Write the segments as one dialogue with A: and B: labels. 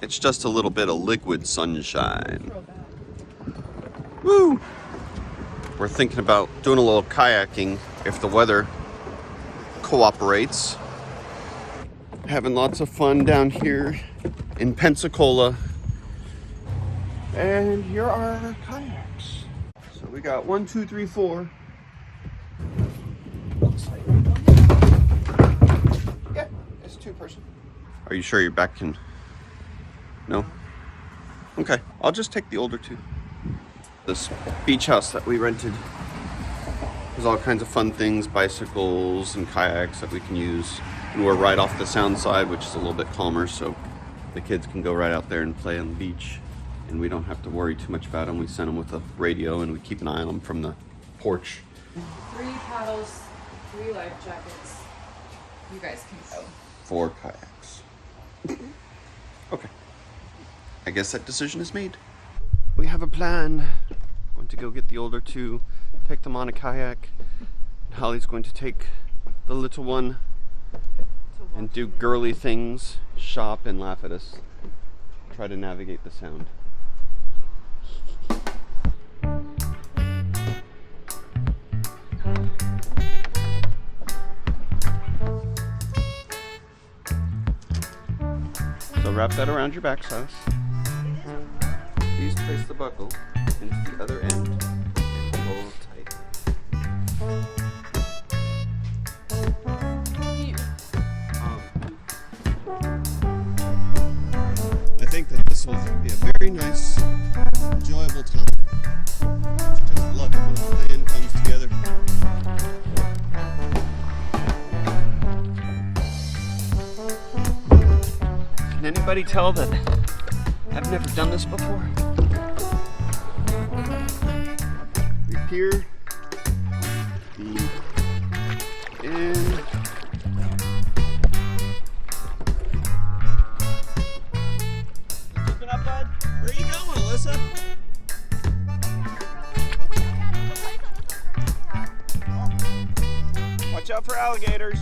A: It's just a little bit of liquid sunshine. Woo! We're thinking about doing a little kayaking if the weather cooperates. Having lots of fun down here in Pensacola. And here are our kayaks. So we got 1, 2, 3, 4. Looks like. Yeah, it's 2-person. Are you sure your back can? No? Okay, I'll just take the older 2. This beach house that we rented. There's all kinds of fun things, bicycles and kayaks that we can use. And we're right off the sound side, which is a little bit calmer, so the kids can go right out there and play on the beach. And we don't have to worry too much about them. We send them with a radio and we keep an eye on them from the porch.
B: 3 paddles, 3 life jackets. You guys can go.
A: 4 kayaks. Okay. I guess that decision is made. We have a plan. Going to go get the older 2, take them on a kayak. Holly's going to take the little one and do girly things, shop and laugh at us. Try to navigate the sound. So wrap that around your back, Silas. Please place the buckle into the other end and pull tight. I think that this will be a very nice, enjoyable time. Just luck when the plan comes together. Can anybody tell that I've never done this before? We appear the end. Keeping up, bud? Where are you going, Alyssa? Watch out for alligators.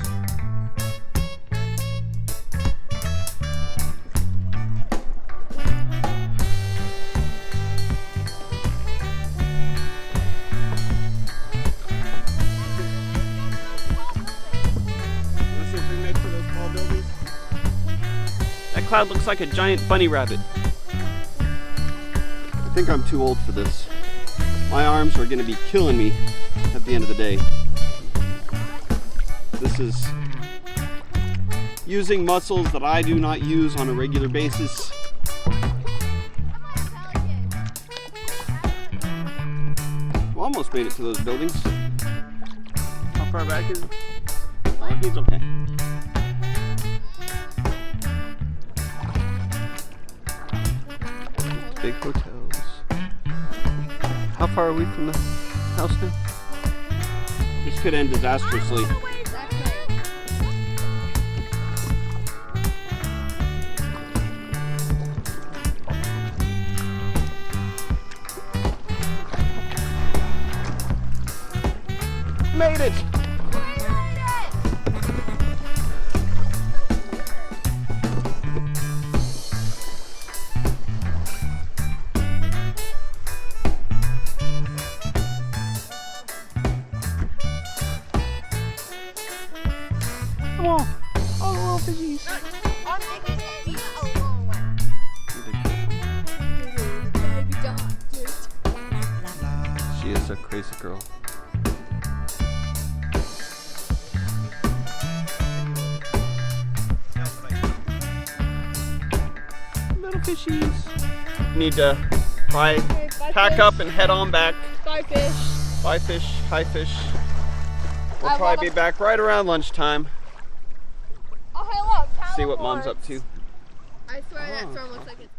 A: Cloud looks like a giant bunny rabbit. I think I'm too old for this. My arms are gonna be killing me at the end of the day. This is using muscles that I do not use on a regular basis. We almost made it to those buildings. How far back is it? Oh, he's okay. Big hotels. How far are we from the house now? This could end disastrously. Made it! Come on, all the little fishies.
C: I'm thinking he's a long one. Baby dog,
A: She is a crazy girl. Little fishies. Need to pack up and head on back.
C: Bye, fish.
A: Bye, fish. Hi, fish. We'll probably be back right around lunchtime.
C: Oh, hey, look.
A: See what Mom's up to.
C: I swear that storm looks like it's